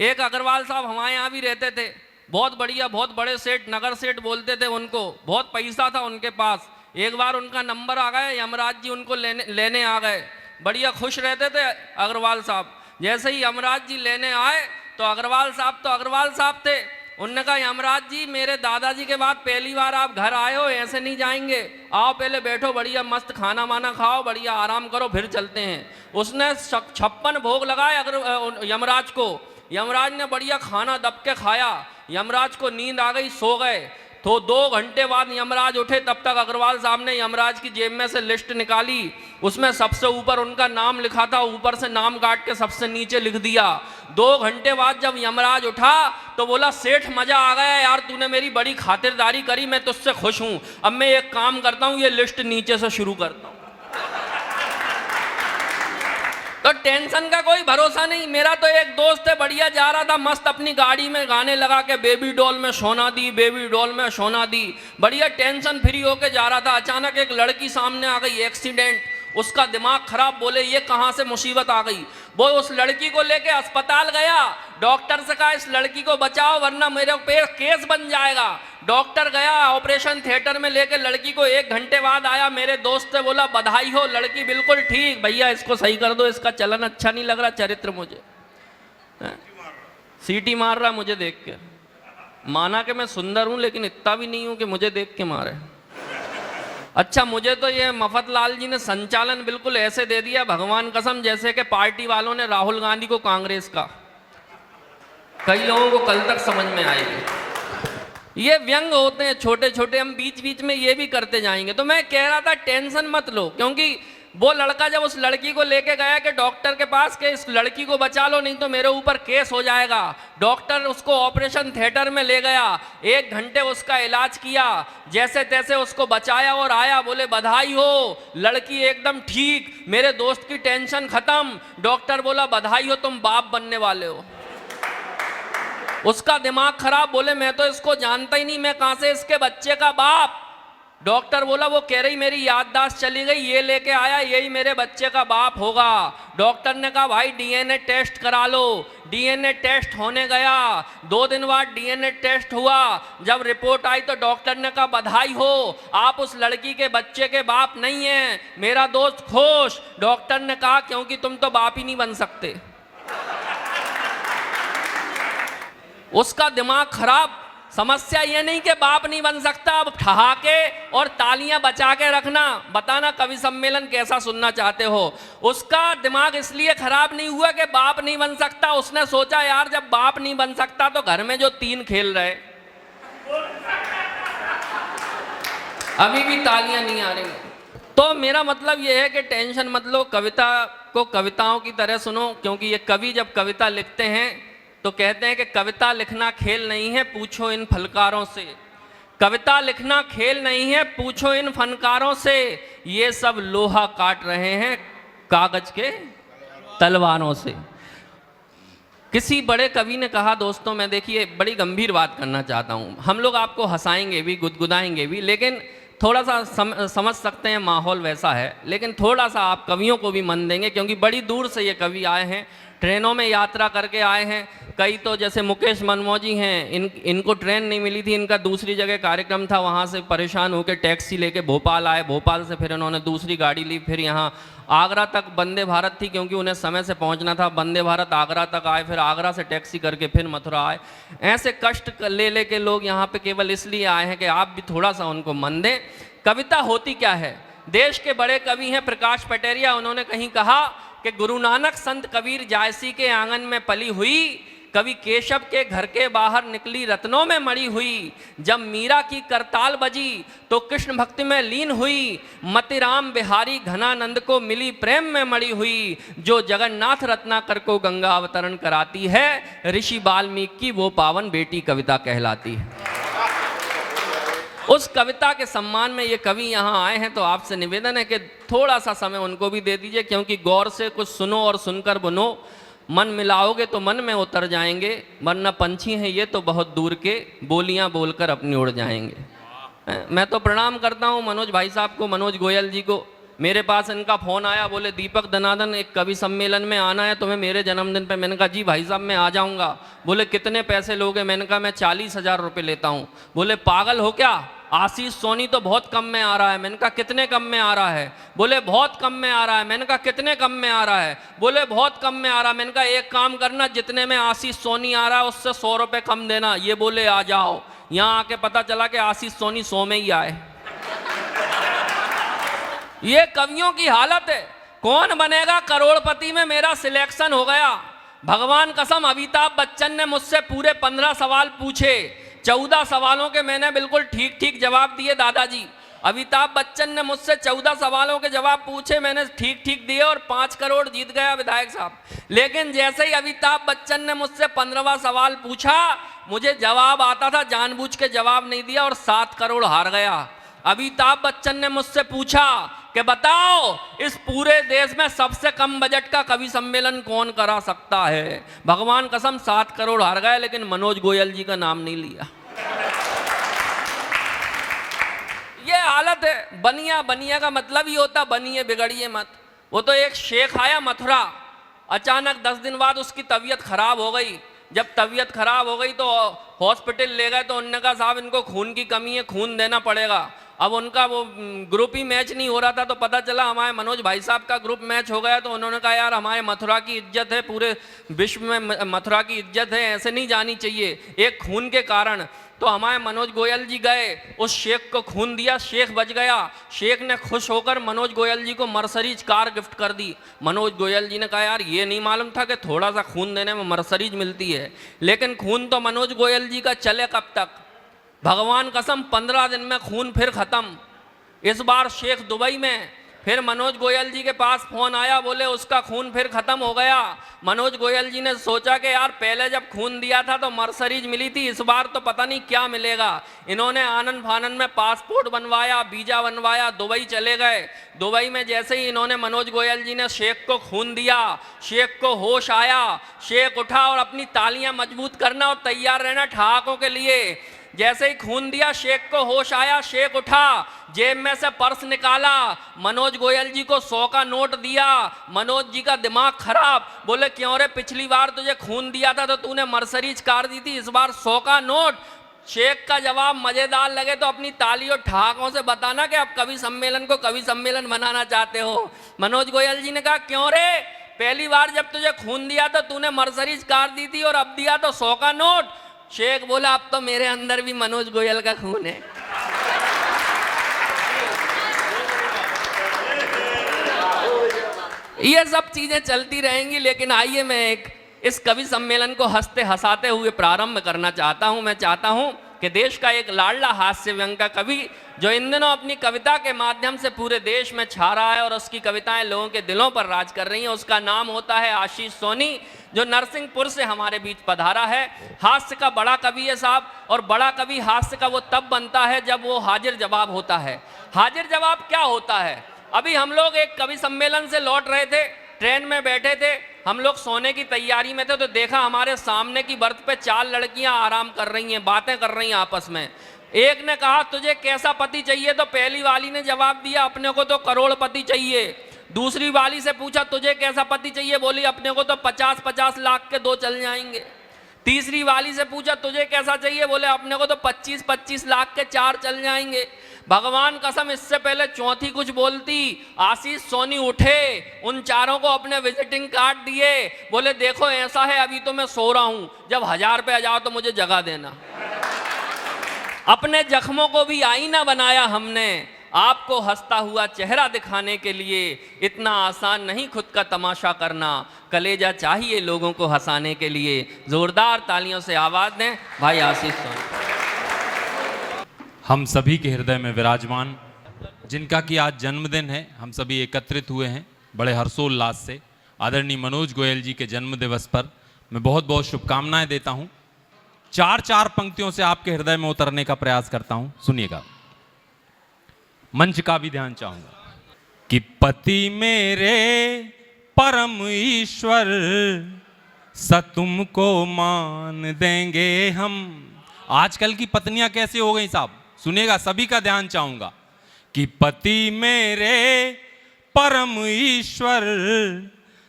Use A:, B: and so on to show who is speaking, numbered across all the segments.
A: एक अग्रवाल साहब हमारे यहाँ भी रहते थे, बहुत बढ़िया, बहुत बड़े सेठ, नगर सेठ बोलते थे उनको, बहुत पैसा था उनके पास। एक बार उनका नंबर आ गया, यमराज जी उनको लेने आ गए। बढ़िया खुश रहते थे अग्रवाल साहब। जैसे ही यमराज जी लेने आए तो अग्रवाल साहब थे। उन्होंने कहा, यमराज जी मेरे दादाजी के बाद पहली बार आप घर आए हो, ऐसे नहीं जाएंगे, आओ पहले बैठो, बढ़िया मस्त खाना वाना खाओ, बढ़िया आराम करो, फिर चलते हैं। उसने 56 भोग लगाए यमराज को। यमराज ने बढ़िया खाना दब के खाया, यमराज को नींद आ गई, सो गए। तो 2 घंटे बाद यमराज उठे, तब तक अग्रवाल साहब ने यमराज की जेब में से लिस्ट निकाली, उसमें सबसे ऊपर उनका नाम लिखा था, ऊपर से नाम काट के सबसे नीचे लिख दिया। 2 घंटे बाद जब यमराज उठा तो बोला, सेठ मजा आ गया यार, तूने मेरी बड़ी खातिरदारी करी, मैं तुझसे खुश हूं। अब मैं एक काम करता हूं, ये लिस्ट नीचे से शुरू करता हूं। तो टेंशन का कोई भरोसा नहीं। मेरा तो एक दोस्त है, बढ़िया जा रहा था मस्त अपनी गाड़ी में, गाने लगा के बेबी डॉल में सोना दी, बेबी डॉल में सोना दी, बढ़िया टेंशन फ्री होके जा रहा था। अचानक एक लड़की सामने आ गई, एक्सीडेंट, उसका दिमाग खराब। बोले ये कहाँ से मुसीबत आ गई। वो उस लड़की को लेके अस्पताल गया, डॉक्टर से कहा इस लड़की को बचाओ वरना मेरे पे केस बन जाएगा। डॉक्टर गया, ऑपरेशन थिएटर में लेके लड़की को, 1 घंटे बाद आया, मेरे दोस्त से बोला बधाई हो, लड़की बिल्कुल ठीक, भैया इसको सही कर दो, इसका चलन अच्छा नहीं लग रहा, चरित्र मुझे सीटी मार रहा मुझे देख के। माना कि मैं सुंदर हूं लेकिन इतना भी नहीं हूं कि मुझे देख के मारे। अच्छा, मुझे तो ये मफतलाल जी ने संचालन बिल्कुल ऐसे दे दिया, भगवान कसम, जैसे कि पार्टी वालों ने राहुल गांधी को कांग्रेस का। कई लोगों को कल तक समझ में आएगी। ये व्यंग होते हैं छोटे छोटे, हम बीच बीच में ये भी करते जाएंगे। तो मैं कह रहा था टेंशन मत लो, क्योंकि वो लड़का जब उस लड़की को लेके गया कि डॉक्टर के पास कि इस लड़की को बचा लो नहीं तो मेरे ऊपर केस हो जाएगा, डॉक्टर उसको ऑपरेशन थिएटर में ले गया, 1 घंटे उसका इलाज किया, जैसे तैसे उसको बचाया और आया। बोले बधाई हो, लड़की एकदम ठीक, मेरे दोस्त की टेंशन खत्म। डॉक्टर बोला बधाई हो, तुम बाप बनने वाले हो। उसका दिमाग खराब, बोले मैं तो इसको जानता ही नहीं, मैं कहां से इसके बच्चे का बाप। डॉक्टर बोला वो कह रही मेरी याददाश्त चली गई, ये लेके आया, यही मेरे बच्चे का बाप होगा। डॉक्टर ने कहा भाई डीएनए टेस्ट करा लो। डीएनए टेस्ट होने गया, 2 दिन बाद डीएनए टेस्ट हुआ। जब रिपोर्ट आई तो डॉक्टर ने कहा बधाई हो, आप उस लड़की के बच्चे के बाप नहीं हैं। मेरा दोस्त खुश। डॉक्टर ने कहा क्योंकि तुम तो बाप ही नहीं बन सकते। उसका दिमाग खराब। समस्या ये नहीं कि बाप नहीं बन सकता, अब ठहाके और तालियां बचा के रखना। बताना कवि सम्मेलन कैसा सुनना चाहते हो। उसका दिमाग इसलिए खराब नहीं हुआ कि बाप नहीं बन सकता, उसने सोचा यार जब बाप नहीं बन सकता तो घर में जो 3 खेल रहे, अभी भी तालियां नहीं आ रही। तो मेरा मतलब यह है कि टेंशन मत लो, कविता को कविताओं की तरह सुनो, क्योंकि ये कवि जब कविता लिखते हैं तो कहते हैं कि कविता लिखना खेल नहीं है, पूछो इन फनकारों से। कविता लिखना खेल नहीं है, पूछो इन फनकारों से, ये सब लोहा काट रहे हैं कागज के तलवारों से। किसी बड़े कवि ने कहा, दोस्तों मैं देखिए बड़ी गंभीर बात करना चाहता हूँ, हम लोग आपको हंसाएंगे भी, गुदगुदाएंगे भी, लेकिन थोड़ा सा समझ सकते हैं माहौल वैसा है, लेकिन थोड़ा सा आप कवियों को भी मन देंगे, क्योंकि बड़ी दूर से ये कवि आए हैं, ट्रेनों में यात्रा करके आए हैं। कई तो जैसे मुकेश मनमोजी हैं, इनको ट्रेन नहीं मिली थी, इनका दूसरी जगह कार्यक्रम था, वहाँ से परेशान होकर टैक्सी लेके भोपाल आए, भोपाल से फिर इन्होंने दूसरी गाड़ी ली, फिर यहाँ आगरा तक वंदे भारत थी क्योंकि उन्हें समय से पहुँचना था, वंदे भारत आगरा तक आए, फिर आगरा से टैक्सी करके फिर मथुरा आए। ऐसे कष्ट ले के लोग यहाँ पे केवल इसलिए आए हैं कि आप भी थोड़ा सा उनको मन दें। कविता होती क्या है? देश के बड़े कवि हैं प्रकाश पटेरिया, उन्होंने कहीं कहा कि गुरु नानक संत कबीर जायसी के आंगन में पली हुई, कवि केशव के घर के बाहर निकली रत्नों में मड़ी हुई। जब मीरा की करताल बजी तो कृष्ण भक्ति में लीन हुई, मतिराम बिहारी घनानंद को मिली प्रेम में मड़ी हुई। जो जगन्नाथ रत्नाकर को गंगा अवतरण कराती है, ऋषि वाल्मीकि की वो पावन बेटी कविता कहलाती है। उस कविता के सम्मान में ये कवि यहाँ आए हैं, तो आपसे निवेदन है कि थोड़ा सा समय उनको भी दे दीजिए, क्योंकि गौर से कुछ सुनो और सुनकर बुनो। मन मिलाओगे तो मन में उतर जाएंगे, वरना पंछी हैं ये तो बहुत दूर के, बोलियां बोलकर अपनी उड़ जाएंगे। मैं तो प्रणाम करता हूँ मनोज भाई साहब को, मनोज गोयल जी को, मेरे पास इनका फ़ोन आया, बोले दीपक दनादन एक कवि सम्मेलन में आना है तुम्हें मेरे जन्मदिन पे। मैंने कहा जी भाई साहब मैं आ जाऊंगा। बोले कितने पैसे लोगे? मैंने कहा मैं 40,000 रुपये लेता हूँ। बोले पागल हो क्या, आशीष सोनी तो बहुत कम में आ रहा है। मैंने कहा कितने कम में आ रहा है? बोले बहुत कम में आ रहा है। मैंने कहा कितने कम में आ रहा है? बोले बहुत कम में आ रहा है। मैंने कहा एक काम करना, जितने में आशीष सोनी आ रहा है उससे 100 रुपये कम देना। ये बोले आ जाओ। यहाँ आके पता चला कि आशीष सोनी 100 में ही आए। ये कवियों की हालत है। कौन बनेगा करोड़पति में मेरा सिलेक्शन हो गया। भगवान कसम अमिताभ बच्चन ने मुझसे पूरे 15 सवाल पूछे, 14 सवालों के मैंने बिल्कुल ठीक ठीक जवाब दिए दादाजी। अमिताभ बच्चन ने मुझसे 14 सवालों के जवाब पूछे, मैंने ठीक ठीक दिए और 5 करोड़ जीत गया विधायक साहब। लेकिन जैसे ही अमिताभ बच्चन ने मुझसे 15वां सवाल पूछा, मुझे जवाब आता था, जानबूझ के जवाब नहीं दिया और 7 करोड़ हार गया। अमिताभ बच्चन ने मुझसे पूछा कि बताओ इस पूरे देश में सबसे कम बजट का कवि सम्मेलन कौन करा सकता है। भगवान कसम 7 करोड़ हार गए, लेकिन मनोज गोयल जी का नाम नहीं लिया। ये हालत है। बनिया बनिया का मतलब ही होता बनिए बिगड़िए मत। वो तो एक शेख आया मथुरा, अचानक 10 दिन बाद उसकी तबीयत खराब हो गई। जब तबीयत खराब हो गई तो हॉस्पिटल ले गए, तो उन्होंने कहा साहब इनको खून की कमी है, खून देना पड़ेगा। अब उनका वो ग्रुप ही मैच नहीं हो रहा था, तो पता चला हमारे मनोज भाई साहब का ग्रुप मैच हो गया। तो उन्होंने कहा यार हमारे मथुरा की इज्जत है, पूरे विश्व में मथुरा की इज्जत है, ऐसे नहीं जानी चाहिए एक खून के कारण। तो हमारे मनोज गोयल जी गए, उस शेख को खून दिया, शेख बच गया। शेख ने खुश होकर मनोज गोयल जी को मर्सरीज कार गिफ्ट कर दी। मनोज गोयल जी ने कहा यार ये नहीं मालूम था कि थोड़ा सा खून देने में मर्सरीज मिलती है। लेकिन खून तो मनोज गोयल जी का चले कब तक। भगवान कसम 15 दिन में खून फिर खत्म। इस बार शेख दुबई में, फिर मनोज गोयल जी के पास फोन आया, बोले उसका खून फिर खत्म हो गया। मनोज गोयल जी ने सोचा कि यार पहले जब खून दिया था तो मर्सरीज मिली थी, इस बार तो पता नहीं क्या मिलेगा। इन्होंने आनंद फानंद में पासपोर्ट बनवाया, वीजा बनवाया, दुबई चले गए। दुबई में जैसे ही इन्होंने मनोज गोयल जी ने शेख को खून दिया, शेख को होश आया, शेख उठा और अपनी तालियां मजबूत करना और तैयार रहना ठहाकों के लिए। जैसे ही खून दिया शेख को होश आया, शेख उठा, जेब में से पर्स निकाला, मनोज गोयल जी को 100 का नोट दिया। मनोज जी का दिमाग खराब, बोले क्यों रे पिछली बार तुझे खून दिया था तो तूने मर्सरीज कार दी थी, इस बार 100 का नोट। शेख का जवाब मजेदार लगे तो अपनी ताली और ठहाकों से बताना कि आप कवि सम्मेलन को कवि सम्मेलन बनाना चाहते हो। मनोज गोयल जी ने कहा क्यों रे, पहली बार जब तुझे खून दिया तो तूने मर्सरीज कार दी थी और अब दिया तो 100 का नोट। शेख बोला अब तो मेरे अंदर भी मनोज गोयल का खून है। ये सब चीजें चलती रहेंगी, लेकिन आइए मैं इस कवि सम्मेलन को हंसते हंसाते हुए प्रारंभ करना चाहता हूं। मैं चाहता हूं कि देश का एक लाडला हास्य व्यंग का कवि जो इन दिनों अपनी कविता के माध्यम से पूरे देश में छा रहा है और उसकी कविताएं लोगों के दिलों पर राज कर रही हैं, उसका नाम होता है आशीष सोनी, जो नरसिंहपुर से हमारे बीच पधारा है। हास्य का बड़ा कवि है साहब, और बड़ा कवि हास्य का वो तब बनता है जब वो हाजिर जवाब होता है। हाजिर जवाब क्या होता है? अभी हम लोग एक कवि सम्मेलन से लौट रहे थे, ट्रेन में बैठे थे, हम लोग सोने की तैयारी में थे, तो देखा हमारे सामने की बर्थ पे 4 लड़कियां आराम कर रही हैं, बातें कर रही हैं आपस में। एक ने कहा तुझे कैसा पति चाहिए, तो पहली वाली ने जवाब दिया अपने को तो करोड़पति चाहिए। दूसरी वाली से पूछा तुझे कैसा पति चाहिए, बोली अपने को तो 50-50 लाख के 2 चल जाएंगे। तीसरी वाली से पूछा तुझे कैसा चाहिए, बोले अपने को तो 25-25 लाख के 4 चल जाएंगे। भगवान कसम इससे पहले चौथी कुछ बोलती, आशीष सोनी उठे, उन चारों को अपने विजिटिंग कार्ड दिए, बोले देखो ऐसा है अभी तो मैं सो रहा हूं, जब 1000 पे आ जाओ तो मुझे जगा देना। अपने जख्मों को भी आईना बनाया हमने, आपको हंसता हुआ चेहरा दिखाने के लिए। इतना आसान नहीं खुद का तमाशा करना, कलेजा चाहिए लोगों को हंसाने के लिए। जोरदार तालियों से आवाज दें भाई आशीष सोनी।
B: हम सभी के हृदय में विराजमान, जिनका कि आज जन्मदिन है, हम सभी एकत्रित हुए हैं बड़े हर्षोल्लास से। आदरणीय मनोज गोयल जी के जन्म दिवस पर मैं बहुत बहुत शुभकामनाएं देता हूं। 4 पंक्तियों से आपके हृदय में उतरने का प्रयास करता हूं, सुनिएगा। मंच का भी ध्यान चाहूंगा कि पति मेरे परम ईश्वर स तुमको मान देंगे हम। आजकल की पत्नियां कैसे हो गई साहब, सुनिएगा, सभी का ध्यान चाहूंगा कि पति मेरे परम ईश्वर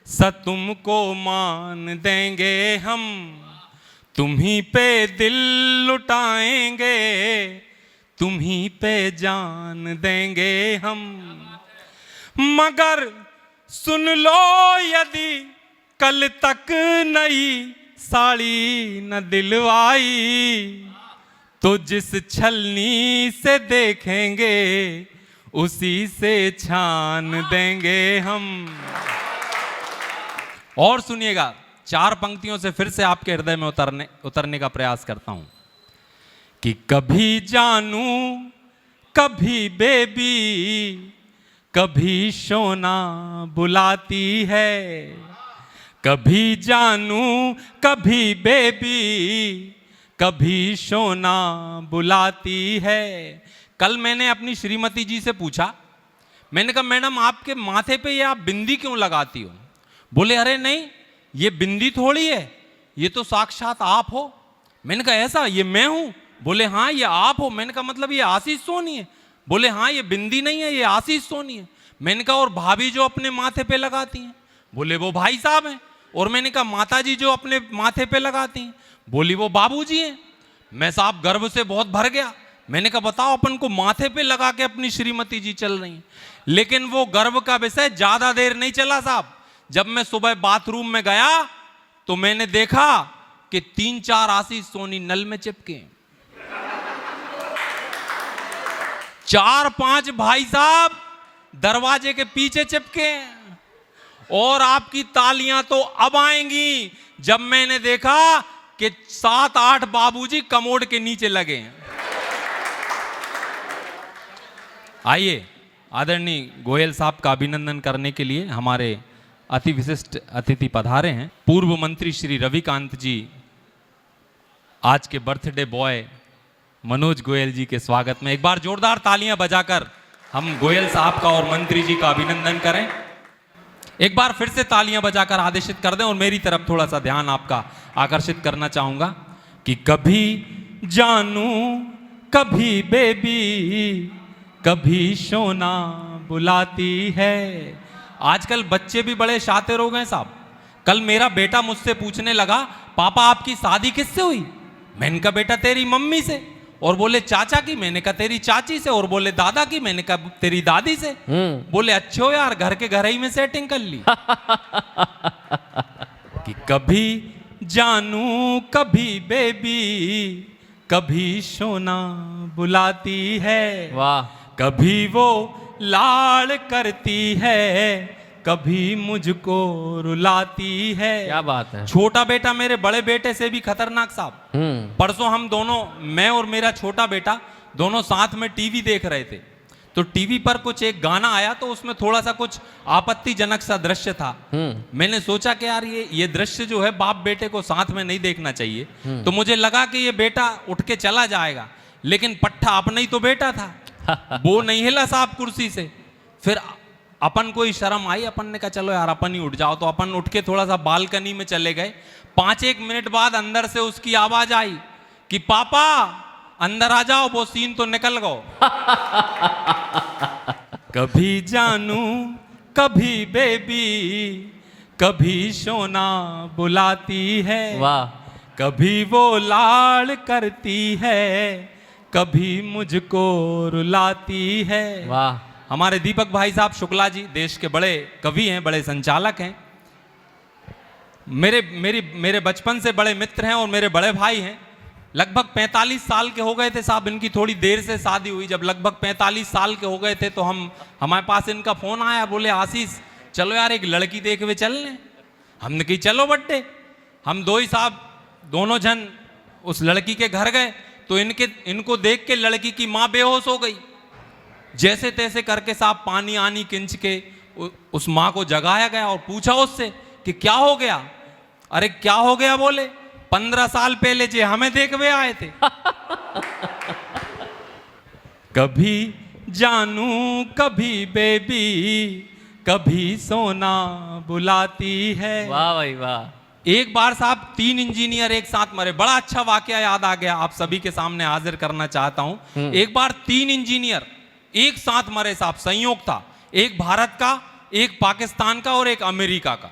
B: स तुमको मान देंगे हम, तुम्ही पे दिल लुटाएंगे, तुम्ही पे जान देंगे हम। मगर सुन लो यदि कल तक नई साड़ी न दिलवाई, तो जिस छलनी से देखेंगे उसी से छान देंगे हम। और सुनिएगा, 4 पंक्तियों से फिर से आपके हृदय में उतरने का प्रयास करता हूं कि कभी जानू कभी बेबी, कभी सोना बुलाती है, कभी जानू कभी बेबी, कभी सोना बुलाती है। कल मैंने अपनी श्रीमती जी से पूछा, मैंने कहा मैडम आपके माथे पे ये आप बिंदी क्यों लगाती हो? बोले अरे नहीं, ये बिंदी थोड़ी है, ये तो साक्षात आप हो। मैंने कहा ऐसा, ये मैं हूं? बोले हाँ ये आप हो। मैंने कहा मतलब ये आशीष सोनी है? बोले हाँ ये बिंदी नहीं है, ये आशीष सोनी है। मैंने कहा और भाभी जो अपने माथे पे लगाती हैं? बोले वो भाई साहब हैं। और मैंने कहा माता जी जो अपने माथे पे लगाती हैं? बोली वो बाबूजी हैं। मैं साहब गर्व से बहुत भर गया। मैंने कहा बताओ, अपन को माथे पे लगा के अपनी श्रीमती जी चल रही हैं। लेकिन वो गर्व का विषय ज्यादा देर नहीं चला साहब। जब मैं सुबह बाथरूम में गया तो मैंने देखा कि 3-4 आशीष सोनी नल में चिपके, 4-5 भाई साहब दरवाजे के पीछे चिपके, और आपकी तालियां तो अब आएंगी जब मैंने देखा कि 7-8 बाबूजी कमोड के नीचे लगे हैं। आइए आदरणीय गोयल साहब का अभिनंदन करने के लिए हमारे अति विशिष्ट अतिथि पधारे हैं। पूर्व मंत्री श्री रविकांत जी आज के बर्थडे बॉय मनोज गोयल जी के स्वागत में एक बार जोरदार तालियां बजाकर हम गोयल साहब का और मंत्री जी का अभिनंदन करें। एक बार फिर से तालियां बजाकर आदेशित कर दें और मेरी तरफ थोड़ा सा ध्यान आपका आकर्षित करना चाहूंगा कि कभी जानू कभी बेबी, कभी सोना बुलाती है। आजकल बच्चे भी बड़े शातिर हो गए साहब। कल मेरा बेटा मुझसे पूछने लगा पापा आपकी शादी किससे हुई? मैंने कहा बेटा तेरी मम्मी से। और बोले चाचा की? मैंने कहा तेरी चाची से। और बोले दादा की? मैंने कहा तेरी दादी से। बोले अच्छो यार, घर के घर ही में सेटिंग कर ली। कि कभी जानू कभी बेबी, कभी सोना बुलाती है।
A: वाह।
B: कभी वो लाड़ करती है, कभी मुझको रुलाती है।
A: क्या बात है।
B: छोटा बेटा मेरे बड़े बेटे से भी खतरनाक साहब। परसों हम दोनों, मैं और मेरा छोटा बेटा दोनों साथ में टीवी देख रहे थे। तो टीवी पर कुछ एक गाना आया तो उसमें थोड़ा सा कुछ आपत्तिजनक सा दृश्य था। मैंने सोचा कि यार ये दृश्य जो है बाप बेटे को साथ में नहीं देखना चाहिए। तो मुझे लगा कि ये बेटा उठ के चला जाएगा, लेकिन पट्टा अपना ही तो बेटा था, वो नहीं हिला साहब कुर्सी से। फिर अपन को ही शर्म आई, अपन ने कहा चलो यार अपन ही उठ जाओ। तो अपन उठ के थोड़ा सा बालकनी में चले गए। 5-1 मिनट बाद अंदर से उसकी आवाज आई कि पापा अंदर आ जाओ, वो सीन तो निकल गो। कभी जानू कभी बेबी, कभी सोना बुलाती है।
A: वाह।
B: कभी वो लाड़ करती है, कभी मुझको रुलाती है।
A: वाह।
B: हमारे दीपक भाई साहब शुक्ला जी देश के बड़े कवि हैं, बड़े संचालक हैं, मेरे बचपन से बड़े मित्र हैं और मेरे बड़े भाई हैं। लगभग 45 साल के हो गए थे साहब, इनकी थोड़ी देर से शादी हुई। जब लगभग 45 साल के हो गए थे तो हमारे पास इनका फोन आया, बोले आशीष चलो यार एक लड़की देख हुए चल लें। हमने कही चलो बड्डे। हम दो ही साहब दोनों जन उस लड़की के घर गए तो इनको देख के लड़की की माँ बेहोश हो गई। जैसे तैसे करके साहब पानी आनी किंच के उस माँ को जगाया गया और पूछा उससे कि क्या हो गया। अरे क्या हो गया? बोले 15 साल पहले जे हमें देखवे आए थे। कभी जानू कभी बेबी, कभी सोना बुलाती है।
A: वाह भाई वाह।
B: एक बार साहब 3 इंजीनियर एक साथ मरे। बड़ा अच्छा वाकया याद आ गया, आप सभी के सामने हाजिर करना चाहता हूं। एक बार 3 इंजीनियर एक साथ मरे साहब, संयोग था। एक भारत का, एक पाकिस्तान का और एक अमेरिका का।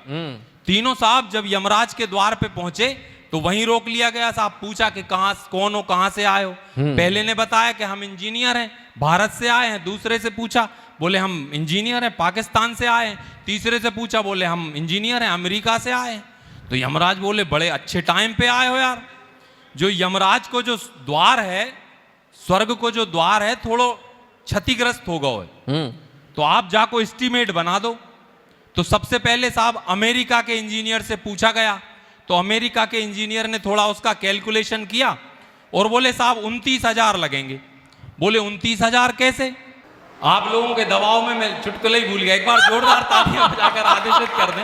B: तीनों साहब जब यमराज के द्वार पे पहुंचे तो वहीं रोक लिया गया साहब। पूछा कि कहां कौन हो, कहां से आए हो। पहले ने बताया कि हम इंजीनियर हैं, भारत से आए हैं। दूसरे से पूछा, बोले हम इंजीनियर हैं, पाकिस्तान से आए हैं। तीसरे से पूछा, बोले हम इंजीनियर हैं, अमेरिका से आए हैं। तो यमराज बोले बड़े अच्छे टाइम पे आए हो यार। जो यमराज को जो द्वार है, स्वर्ग को जो द्वार है, थोड़ो क्षतिग्रस्त हो गए, तो आप जाको एस्टीमेट बना दो। तो सबसे पहले साहब अमेरिका के इंजीनियर से पूछा गया। तो अमेरिका के इंजीनियर ने थोड़ा उसका कैलकुलेशन किया और बोले साहब 29,000 लगेंगे। बोले 29,000 कैसे? आप लोगों के दबाव में मैं चुटकुले ही भूल गया। एक बार जोरदार तालियां बजाकर आदेशित कर दें।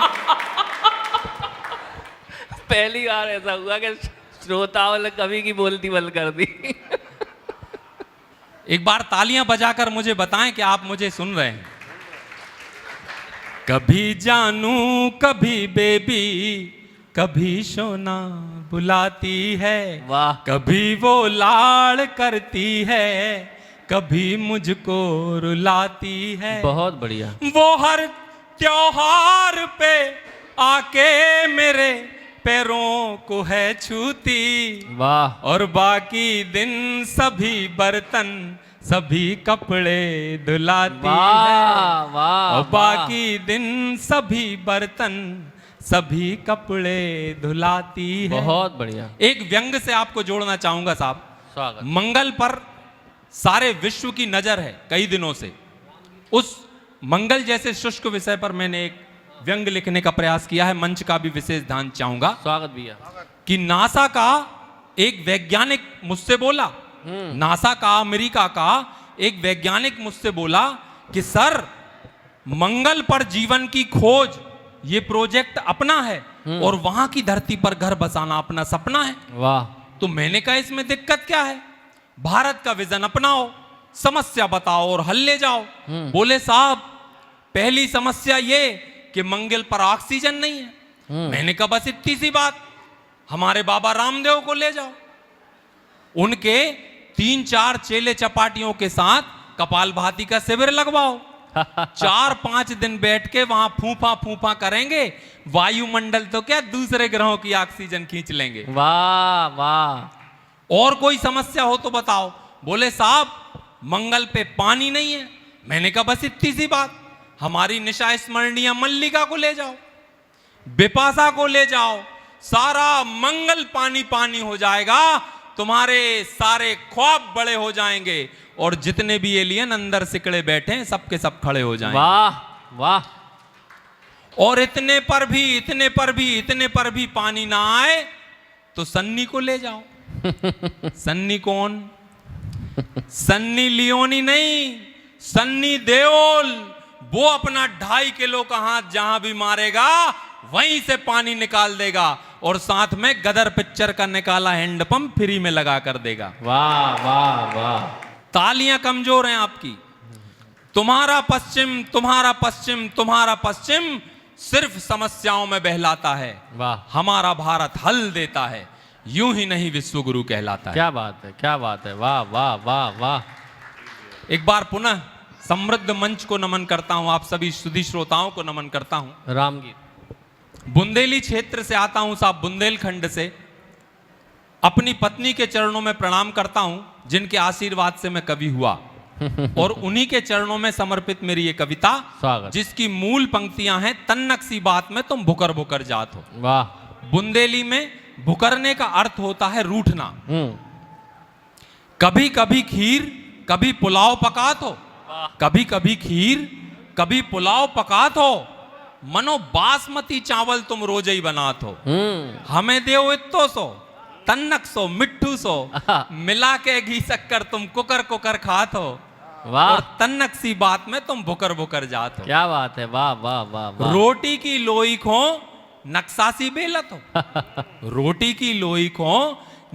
A: पहली बार ऐसा हुआ कि श्रोताओं ने कवि की बोलती बंद कर दी।
B: एक बार तालियां बजाकर मुझे बताएं कि आप मुझे सुन रहे हैं। कभी जानू कभी बेबी, कभी सोना बुलाती है,
A: वाह।
B: कभी वो लाड़ करती है, कभी मुझको रुलाती है।
A: बहुत बढ़िया।
B: वो हर त्योहार पे आके मेरे पैरों को है छूती,
A: वाह।
B: और बाकी दिन सभी बर्तन सभी कपड़े धुलाती है।
A: वाह
B: और बाकी दिन सभी बर्तन सभी कपड़े धुलाती है।
A: बहुत बढ़िया।
B: एक व्यंग से आपको जोड़ना चाहूंगा साहब।
A: स्वागत।
B: मंगल पर सारे विश्व की नजर है कई दिनों से। उस मंगल जैसे शुष्क विषय पर मैंने एक व्यंग लिखने का प्रयास किया है। मंच का भी विशेष ध्यान चाहूंगा।
A: स्वागत भैया।
B: कि नासा का एक वैज्ञानिक मुझसे बोला, नासा का, अमेरिका का एक वैज्ञानिक मुझसे बोला कि सर मंगल पर जीवन की खोज ये प्रोजेक्ट अपना है और वहां की धरती पर घर बसाना अपना सपना है।
A: वाह।
B: तो मैंने कहा इसमें दिक्कत क्या है? भारत का विजन अपनाओ, समस्या बताओ और हल ले जाओ। बोले साहब पहली समस्या ये कि मंगल पर ऑक्सीजन नहीं है। मैंने कहा बस इतनी सी बात, हमारे बाबा रामदेव को ले जाओ, उनके 3-4 चेले चपाटियों के साथ कपालभाति का शिविर लगवाओ। 4-5 दिन बैठ के वहां फूफा फूफा करेंगे, वायुमंडल तो क्या दूसरे ग्रहों की ऑक्सीजन खींच लेंगे।
A: वाह वाह।
B: और कोई समस्या हो तो बताओ। बोले साहब मंगल पे पानी नहीं है। मैंने कहा बस इतनी सी बात, हमारी निशा स्मरणीय मल्लिका को ले जाओ, बिपाशा को ले जाओ, सारा मंगल पानी पानी हो जाएगा, तुम्हारे सारे ख्वाब बड़े हो जाएंगे और जितने भी एलियन अंदर सिकड़े बैठे हैं सबके सब खड़े हो जाएंगे।
A: वाह वाह।
B: और इतने पर भी पानी ना आए तो सन्नी को ले जाओ। सन्नी कौन? सन्नी लियोनी नहीं, सन्नी देओल। वो अपना 2.5 किलो का हाथ जहां भी मारेगा वहीं से पानी निकाल देगा और साथ में गदर पिक्चर का निकाला हैंडपंप फ्री में लगा कर देगा।
A: वाह वाह वाह।
B: तालियां कमजोर हैं आपकी। तुम्हारा पश्चिम, तुम्हारा पश्चिम, तुम्हारा पश्चिम सिर्फ समस्याओं में बहलाता है।
A: वाह।
B: हमारा भारत हल देता है, यूं ही नहीं विश्व गुरु कहलाता है।
A: क्या बात है, क्या बात है। वाह वाह वाह वाह।
B: एक बार पुनः समृद्ध मंच को नमन करता हूं, आप सभी सुधी श्रोताओं को नमन करता हूं।
A: रामगीत।
B: बुंदेली क्षेत्र से आता हूं साहब, बुंदेलखंड से। अपनी पत्नी के चरणों में प्रणाम करता हूं जिनके आशीर्वाद से मैं कवि हुआ और उन्हीं के चरणों में समर्पित मेरी ये कविता,
A: स्वागत।
B: जिसकी मूल पंक्तियां हैं, तन्नक सी बात में तुम भुकर भुकर जात हो।
A: वाह।
B: बुंदेली में भुकरने का अर्थ होता है रूठना। कभी कभी खीर कभी पुलाव पकात हो, कभी कभी खीर कभी पुलाव पकात हो, मनो बासमती चावल तुम रोज ही बनात हो। हमें देव इत्तो सो, तन्नक सो, मिट्ठू सो, मिला के घी शक्कर तुम कुकर कुकर खात हो।
A: वाह।
B: और तन्नक सी बात में तुम भुकर भुकर जात हो।
A: क्या बात है। वाह वाह वाह वाह।
B: रोटी की लोई खो नक्सासी बेलत हो, रोटी की लोई खो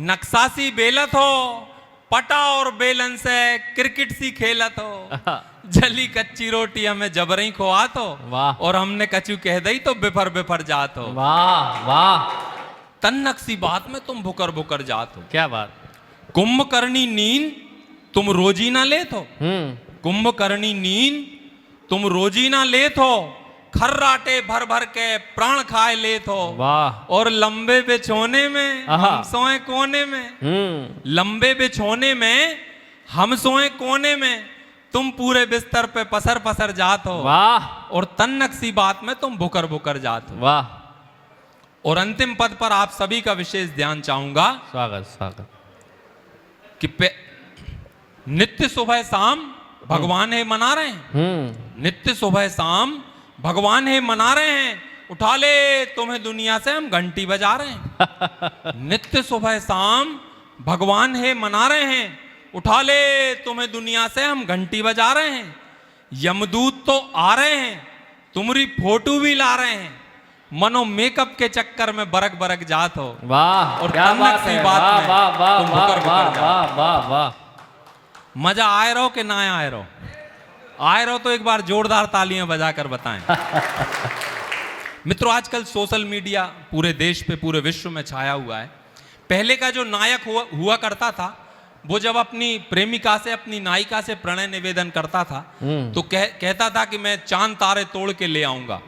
B: नक्सासी बेलत हो, पटा और बेलन से क्रिकेट सी खेलत हो, जली कच्ची रोटी हमें जबरई खोआत हो।
A: वाह।
B: और हमने कचू कह दई तो बिफर बिफर जात हो।
A: वाह वाह।
B: तन्नक सी बात में तुम भुकर भुकर जात हो।
A: क्या बात।
B: कुंभकर्णी नींद तुम रोजी ना लेत हो, कुंभकर्णी नींद तुम रोजी ना लेत हो, खर्राटे भर भर के प्राण खाए ले थो,
A: वाह।
B: और लंबे बिछोने में
A: आहा।
B: हम सोए कोने में। लंबे बिछोने में हम सोए कोने में, तुम पूरे बिस्तर पे पसर पसर जात हो,
A: वाह।
B: और तन्नक सी बात में तुम भुकर भुकर जात हो।
A: वाह।
B: और अंतिम पद पर आप सभी का विशेष ध्यान चाहूंगा
A: स्वागत स्वागत।
B: कि नित्य सुबह शाम भगवान है मना रहे हैं, नित्य सुबह शाम भगवान है मना रहे हैं, उठा ले तुम्हें दुनिया से हम घंटी बजा रहे हैं। नित्य सुबह शाम भगवान है मना रहे हैं, उठा ले तुम्हें दुनिया से हम घंटी बजा रहे हैं। यमदूत तो आ रहे हैं, तुम्हारी फोटो भी ला रहे हैं, मनो मेकअप के चक्कर में बरक बरक जात हो।
A: वाह,
B: और
A: क्या बात
B: सी
A: है।
B: बात
A: वाह
B: में
A: वाह वाह
B: तुम
A: वाह
B: भुकर भुकर
A: वाह
B: जात।
A: वाह वाह वाह।
B: मजा आए रहो कि ना आए रहो? आए रहो तो एक बार जोरदार तालियां बजाकर बताएं। मित्रों, आजकल सोशल मीडिया पूरे देश पे, पूरे विश्व में छाया हुआ है। पहले का जो नायक हुआ करता था, वो जब अपनी प्रेमिका से, अपनी नायिका से प्रणय निवेदन करता था तो कहता था कि मैं चांद तारे तोड़ के ले आऊंगा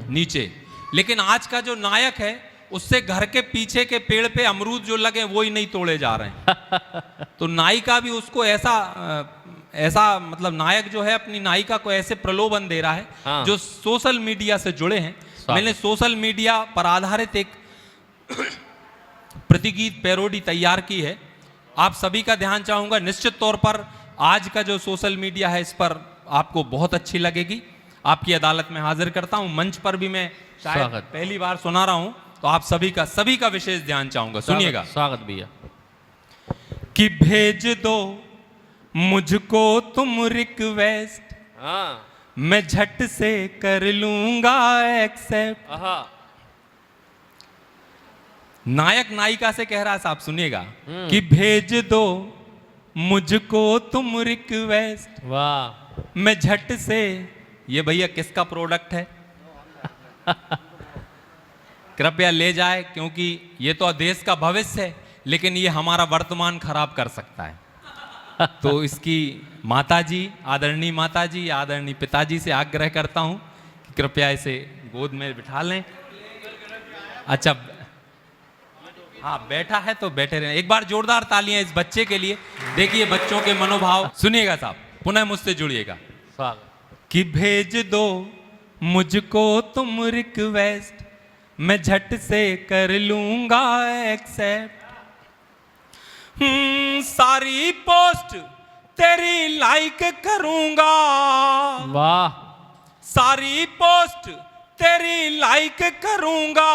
B: नीचे। लेकिन आज का जो नायक है, उससे घर के पीछे के पेड़ पे अमरूद जो लगे वो ही नहीं तोड़े जा रहे हैं। तो नायिका भी उसको ऐसा मतलब नायक जो है अपनी नायिका को ऐसे प्रलोभन दे रहा है।
A: हाँ।
B: जो सोशल मीडिया से जुड़े हैं, मैंने सोशल मीडिया पर आधारित एक प्रतिगीत पैरोडी तैयार की है। आप सभी का ध्यान चाहूंगा। निश्चित तौर पर आज का जो सोशल मीडिया है, इस पर आपको बहुत अच्छी लगेगी। आपकी अदालत में हाजिर करता हूं। मंच पर भी मैं शायद पहली बार सुना रहा हूं, तो आप सभी का विशेष ध्यान चाहूंगा। सुनिएगा।
A: स्वागत भैया।
B: कि भेज दो मुझको तुम रिक्वेस्ट,
A: हाँ।
B: मैं झट से कर लूंगा एक्सेप्ट। नायक नायिका से कह रहा है साहब, सुनिएगा। कि भेज दो मुझको तुम रिक्वेस्ट,
A: वाह।
B: मैं झट से। ये भैया किसका प्रोडक्ट है? कृपया ले जाए, क्योंकि ये तो देश का भविष्य है, लेकिन ये हमारा वर्तमान खराब कर सकता है। तो इसकी माताजी, आदरणीय माताजी, आदरणीय पिताजी से आग्रह करता हूं कि कृपया इसे गोद में बिठा लें। अच्छा, हाँ बैठा है तो बैठे रहे। एक बार जोरदार तालियां इस बच्चे के लिए। देखिए बच्चों के मनोभाव। सुनिएगा साहब, पुनः मुझसे जुड़िएगा। कि भेज दो मुझको तुम रिक्वेस्ट, मैं झट से कर लूंगा एक्सेप्ट। सारी पोस्ट तेरी लाइक करूंगा,
A: वाह।
B: सारी पोस्ट तेरी लाइक करूंगा,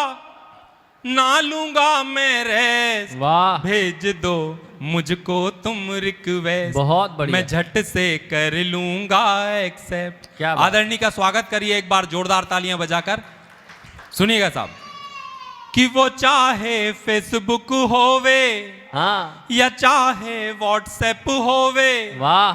B: ना लूंगा मैं रेस्ट।
A: वाह।
B: भेज दो मुझको तुम रिक्वेस्ट,
A: बहुत बढ़िया।
B: मैं झट से कर लूंगा एक्सेप्ट।
A: क्या बात।
B: आदरणीय का स्वागत करिए एक बार जोरदार तालियां बजाकर। सुनिएगा साहब। कि वो चाहे फेसबुक होवे,
A: हाँ।
B: या चाहे व्हाट्सएप होवे,
A: वाह।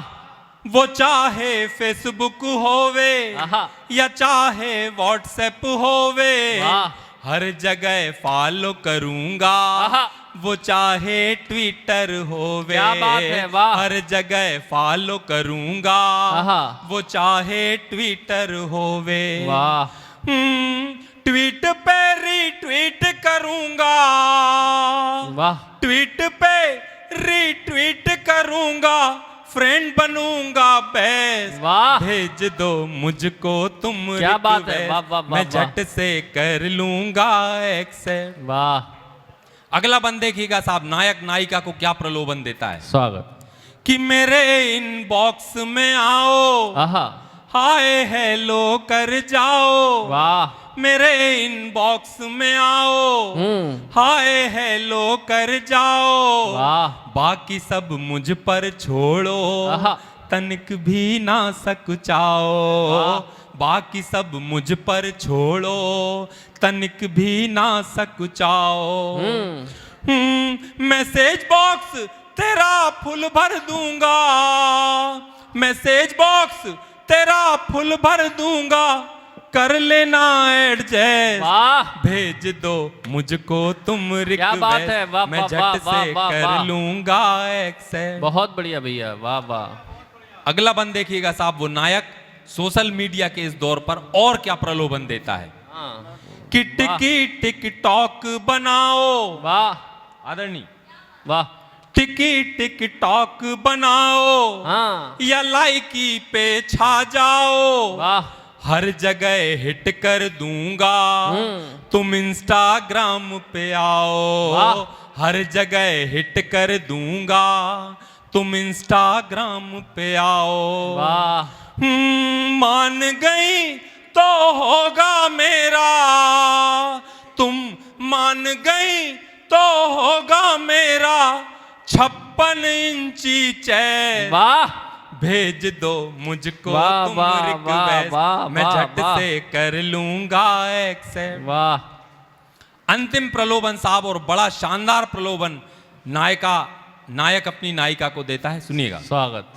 B: वो चाहे फेसबुक होवे,
A: आहा।
B: या चाहे व्हाट्सएप होवे,
A: वाह।
B: हर जगह फॉलो करूंगा,
A: आहा।
B: वो चाहे ट्विटर होवे।
A: क्या बात है, वाह।
B: हर जगह फॉलो करूंगा,
A: आहा।
B: वो चाहे ट्विटर होवे।
A: वाह।
B: ट्वीट पे रीट्वीट करूंगा,
A: वाह।
B: ट्वीट पे रीट्वीट करूंगा, फ्रेंड बनूंगा बेस्ट।
A: वाह।
B: भेज दो मुझको तुम
A: क्या बात है,
B: रिक्वेस्ट,
A: वाह वाह वाह।
B: मैं झट से कर लूंगा एक्सेप्ट।
A: वाह।
B: अगला बंद देखिएगा साहब, नायक नायिका को क्या प्रलोभन देता है।
A: स्वागत।
B: कि मेरे इनबॉक्स में आओ,
A: आहा।
B: हाय हेलो कर जाओ।
A: वाह।
B: मेरे इनबॉक्स में आओ, हाय हेलो कर जाओ।
A: वाह।
B: बाकी सब मुझ पर छोड़ो,
A: आहा।
B: तनिक भी ना सकुचाओ। बाकी सब मुझ पर छोड़ो, तनिक भी ना सकुचाओ। मैसेज बॉक्स तेरा फुल भर दूंगा, मैसेज बॉक्स तेरा फुल भर दूंगा, कर लेना एडजस्ट।
A: वाह।
B: भेज दो मुझको तुम
A: क्या बात है,
B: रिक्वेस्ट,
A: वाह
B: मैं
A: वाह
B: झट
A: वाह
B: से
A: वाह
B: कर
A: वाह।
B: लूंगा एक्सेप्ट।
A: बहुत बढ़िया भैया, वाह वाह।
B: अगला बंद देखिएगा साहब, वो नायक सोशल मीडिया के इस दौर पर और क्या प्रलोभन देता है
A: हाँ
B: कि टिकटॉक बनाओ।
A: वाह
B: आदरणीय,
A: वाह
B: टिकटॉक बनाओ
A: हाँ
B: या लाइकी पे छा जाओ,
A: वाह
B: हर जगह हिट कर दूंगा, तुम इंस्टाग्राम पे आओ।
A: वाह।
B: हर जगह हिट कर दूंगा, तुम इंस्टाग्राम पे आओ।
A: वाह
B: मान गई तो होगा मेरा, तुम मान गई तो होगा मेरा 56 इंची चैन।
A: वाह
B: भेज दो मुझको
A: वाह,
B: तुम
A: वाह,
B: रिक्वेस्ट,
A: वाह,
B: मैं
A: वाह,
B: झट
A: वाह।
B: से कर लूंगा एक्सेप्ट।
A: वाह
B: अंतिम प्रलोभन साहब, और बड़ा शानदार प्रलोभन नायक अपनी नायिका को देता है, सुनिएगा।
A: स्वागत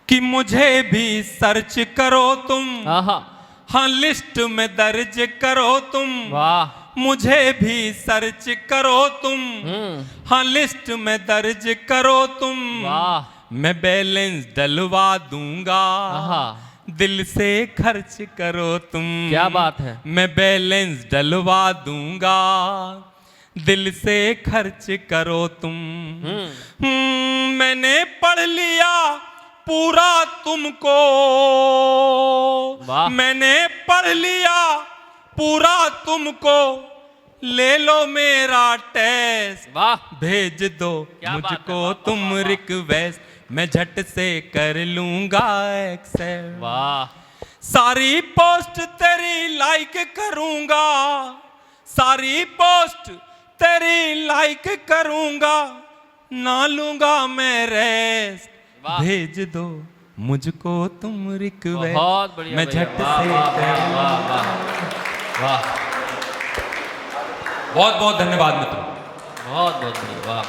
B: कि मुझे भी सर्च करो तुम,
A: आहा
B: हाँ लिस्ट में दर्ज करो तुम।
A: वाह
B: मुझे भी सर्च करो तुम, हाँ लिस्ट में दर्ज करो तुम।
A: वाह
B: मैं बैलेंस डलवा दूंगा,
A: आहा
B: दिल से खर्च करो तुम।
A: क्या बात है।
B: मैं बैलेंस डलवा दूंगा, दिल से खर्च करो तुम। मैंने पढ़ लिया पूरा तुमको,
A: वाह।
B: मैंने पढ़ लिया पूरा तुमको, ले लो मेरा टेस्ट,
A: वाह
B: भेज दो
A: क्या बात है,
B: मुझको
A: वाह,
B: तुम
A: वाह, वाह।
B: रिक्वेस्ट, मैं झट से कर लूंगा एक्सेप्ट।
A: वाह
B: सारी पोस्ट तेरी लाइक करूंगा, सारी पोस्ट तेरी लाइक करूंगा, ना लूंगा मैं रेस्ट,
A: वाह।
B: भेज दो मुझको तुम रिक्वेस्ट,
A: बहुत बढ़िया
B: मैं
A: भैया,
B: झट
A: वाह,
B: से
A: वाह,
B: कर
A: वाह, वाह, वाह
B: बहुत बहुत धन्यवाद मित्रों।
A: बहुत बहुत बढ़िया वाह